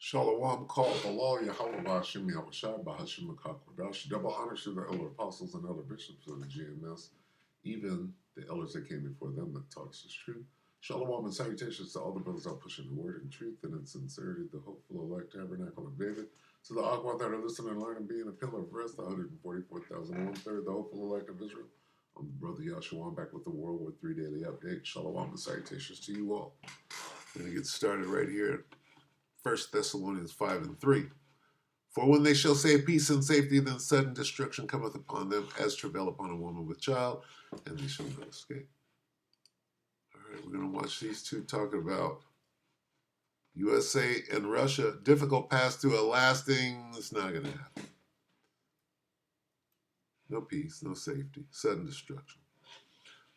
Shalom called the law, Yahweh Bashim Yahushai Bahashim Kakwadash. Double honors to the elder apostles and elder bishops of the GMS, even the elders that came before them that taught us the truth. Shalom and salutations to all the brothers out pushing the word in truth and in sincerity, the hopeful elect tabernacle of David. To the Aqua that are listening and learning, being a pillar of rest, the 144,000 and 1/3, the hopeful elect of Israel. I'm Brother Yahshua. I'm back with the WW3 Daily Update. Shalom and salutations to you all. We're going to get started right here. 1 Thessalonians 5:3. For when they shall say peace and safety, then sudden destruction cometh upon them, as travail upon a woman with child, and they shall not escape. All right, we're going to watch these two talk about USA and Russia. Difficult path to a lasting, it's not going to happen. No peace, no safety, sudden destruction.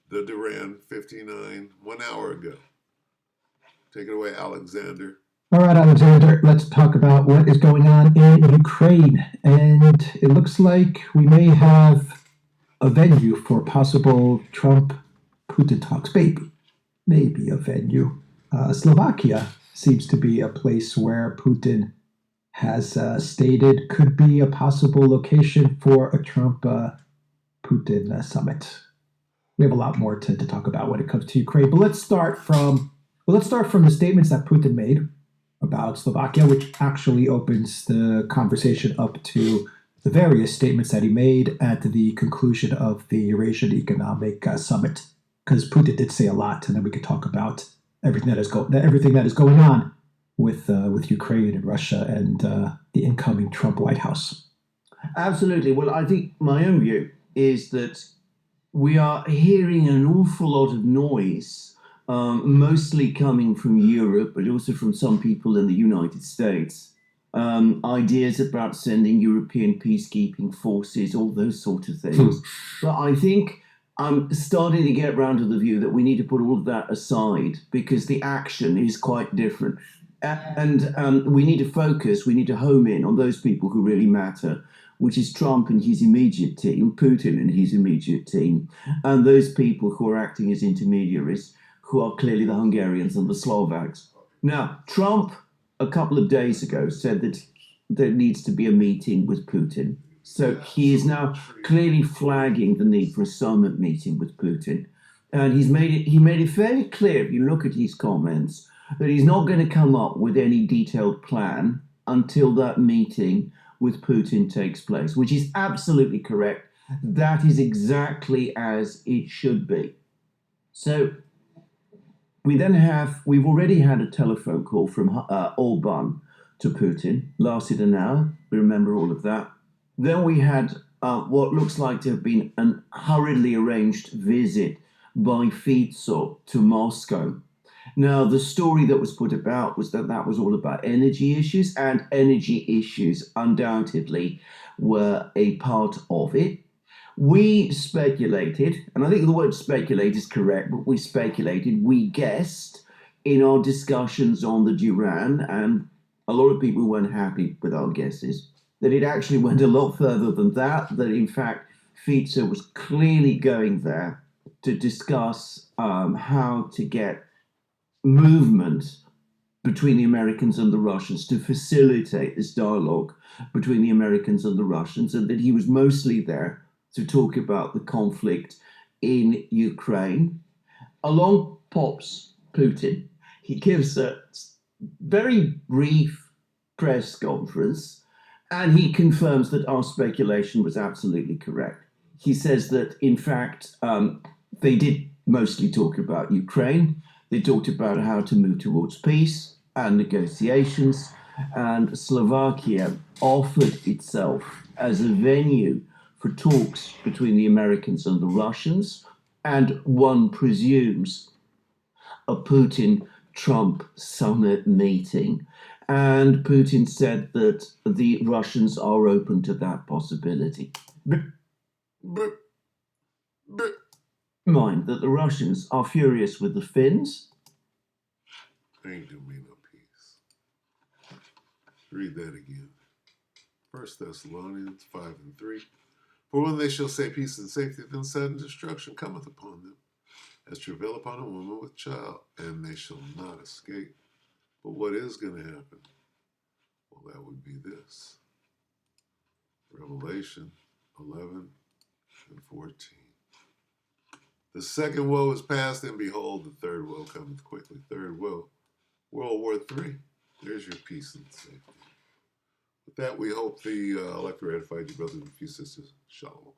The Duran 59, 1 hour ago. Take it away, Alexander. All right, Alexander, let's talk about what is going on in Ukraine. And it looks like we may have a venue for possible Trump-Putin talks. Maybe a venue. Slovakia seems to be a place where Putin has stated could be a possible location for a Trump-Putin summit. We have a lot more to talk about when it comes to Ukraine. But let's start from the statements that Putin made about Slovakia, which actually opens the conversation up to the various statements that he made at the conclusion of the Eurasian Economic Summit. Because Putin did say a lot, and then we could talk about everything that is going on with Ukraine and Russia and the incoming Trump White House. Absolutely. Well, I think my own view is that we are hearing an awful lot of noise, mostly coming from Europe, but also from some people in the United States. Ideas about sending European peacekeeping forces, all those sort of things. But I think I'm starting to get around to the view that we need to put all of that aside because the action is quite different. And we need to focus, we need to home in on those people who really matter, which is Trump and his immediate team, Putin and his immediate team, and those people who are acting as intermediaries, who are clearly the Hungarians and the Slovaks. Now, Trump, a couple of days ago, said that there needs to be a meeting with Putin. So he is now clearly flagging the need for a summit meeting with Putin. And he made it fairly clear, if you look at his comments, that he's not going to come up with any detailed plan until that meeting with Putin takes place, which is absolutely correct. That is exactly as it should be. So we've already had a telephone call from Orban to Putin, lasted an hour. We remember all of that. Then we had what looks like to have been an hurriedly arranged visit by Fico to Moscow. Now, the story that was put about was that was all about energy issues, and energy issues undoubtedly were a part of it. We speculated, and I think the word speculate is correct, but we guessed in our discussions on the Duran, and a lot of people weren't happy with our guesses, that it actually went a lot further than that in fact, Fico was clearly going there to discuss how to get movement between the Americans and the Russians, to facilitate this dialogue between the Americans and the Russians, and that he was mostly there to talk about the conflict in Ukraine. Along pops Putin. He gives a very brief press conference, and he confirms that our speculation was absolutely correct. He says that, in fact, they did mostly talk about Ukraine. They talked about how to move towards peace and negotiations, and Slovakia offered itself as a venue for talks between the Americans and the Russians, and one presumes a Putin-Trump summit meeting. And Putin said that the Russians are open to that possibility. Mind that the Russians are furious with the Finns. Ain't do me no peace. Read that again. 1 Thessalonians 5:3. For when they shall say peace and safety, then sudden destruction cometh upon them, as travail upon a woman with child, and they shall not escape. But what is going to happen? Well, that would be this. Revelation 11 and 14. The second woe is past, and behold, the third woe cometh quickly. Third woe, World War III. There's your peace and safety. With that, we hope the lecture edified you, brothers and sisters. Shalom.